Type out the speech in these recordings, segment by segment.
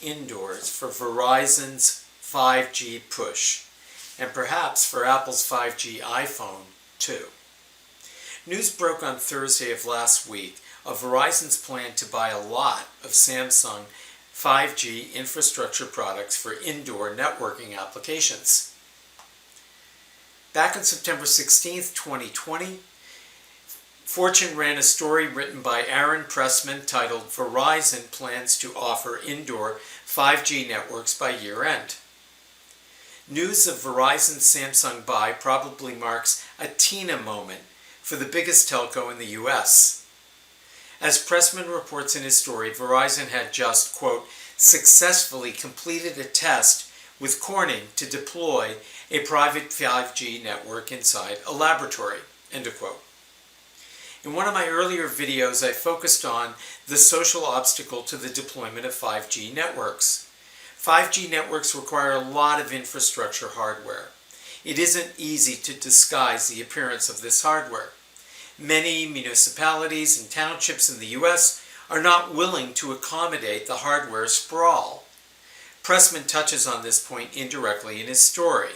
indoors for Verizon's 5G push, and perhaps for Apple's 5G iPhone too. News broke on Thursday of last week of Verizon's plan to buy a lot of Samsung 5G infrastructure products for indoor networking applications. Back on September 16, 2020, Fortune ran a story written by Aaron Pressman titled "Verizon Plans to Offer Indoor 5G Networks by Year-End." News of Verizon's Samsung buy probably marks a Tina moment for the biggest telco in the U.S. As Pressman reports in his story, Verizon had just, quote, successfully completed a test with Corning to deploy a private 5G network inside a laboratory, end of quote. In one of my earlier videos, I focused on the social obstacle to the deployment of 5G networks. 5G networks require a lot of infrastructure hardware. It isn't easy to disguise the appearance of this hardware. Many municipalities and townships in the U.S. are not willing to accommodate the hardware sprawl. Pressman touches on this point indirectly in his story.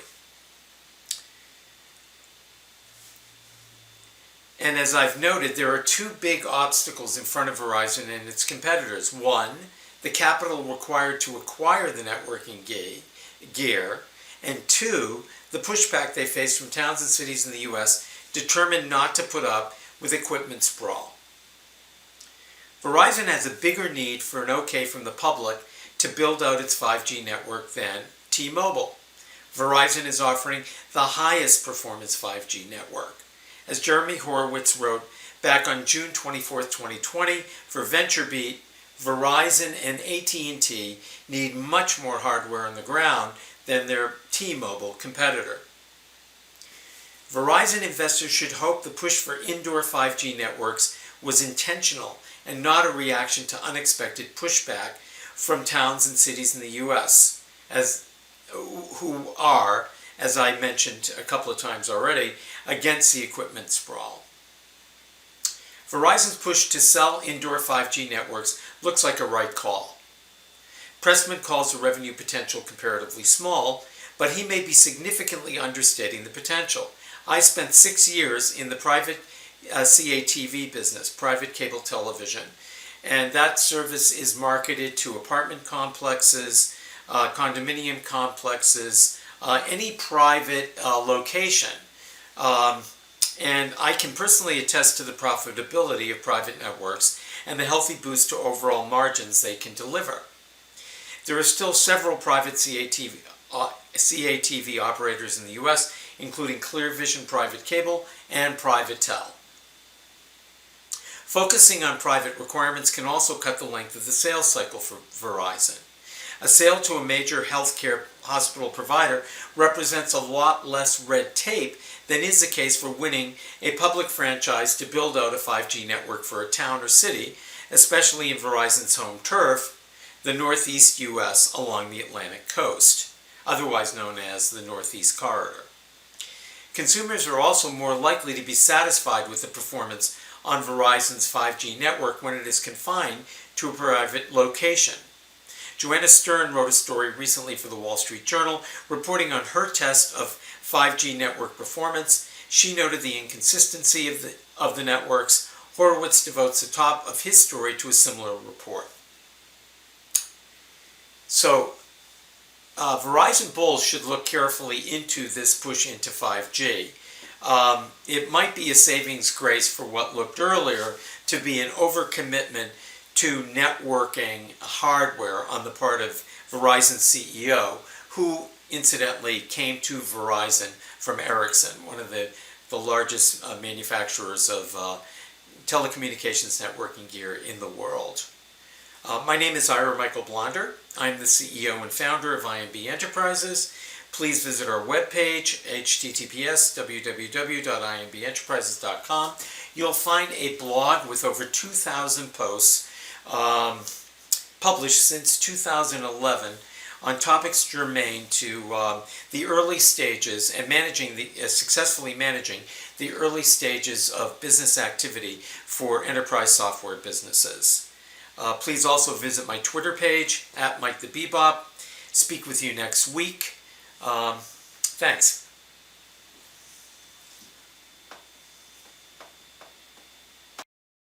And as I've noted, there are two big obstacles in front of Verizon and its competitors. One, the capital required to acquire the networking gear. And two, the pushback they face from towns and cities in the U.S. determined not to put up with equipment sprawl. Verizon has a bigger need for an okay from the public to build out its 5G network than T-Mobile. Verizon is offering the highest performance 5G network. As Jeremy Horowitz wrote back on June 24, 2020, for VentureBeat, Verizon and AT&T need much more hardware on the ground than their T-Mobile competitor. Verizon investors should hope the push for indoor 5G networks was intentional and not a reaction to unexpected pushback from towns and cities in the U.S., who are, as I mentioned a couple of times already, against the equipment sprawl. Verizon's push to sell indoor 5G networks looks like a right call. Pressman calls the revenue potential comparatively small, but he may be significantly understating the potential. I spent 6 years in the private CATV business, private cable television, and that service is marketed to apartment complexes, condominium complexes, any private location. And I can personally attest to the profitability of private networks and the healthy boost to overall margins they can deliver. There are still several private CATV operators in the U.S., including ClearVision Private Cable and PrivaTel. Focusing on private requirements can also cut the length of the sales cycle for Verizon. A sale to a major healthcare hospital provider represents a lot less red tape than is the case for winning a public franchise to build out a 5G network for a town or city, especially in Verizon's home turf, the Northeast U.S. along the Atlantic coast, otherwise known as the Northeast Corridor. Consumers are also more likely to be satisfied with the performance on Verizon's 5G network when it is confined to a private location. Joanna Stern wrote a story recently for the Wall Street Journal reporting on her test of 5G network performance. She noted the inconsistency of the networks. Horowitz devotes the top of his story to a similar report. So, Verizon bulls should look carefully into this push into 5G. It might be a savings grace for what looked earlier to be an overcommitment to networking hardware on the part of Verizon's CEO, who incidentally came to Verizon from Ericsson, one of the largest manufacturers of telecommunications networking gear in the world. My name is Ira Michael Blonder. I'm the CEO and founder of IMB Enterprises. Please visit our webpage, https://www.imbenterprises.com. You'll find a blog with over 2,000 posts published since 2011 on topics germane to the early stages and successfully managing the early stages of business activity for enterprise software businesses. Please also visit my Twitter page, @MikeTheBebop. Speak with you next week. Thanks.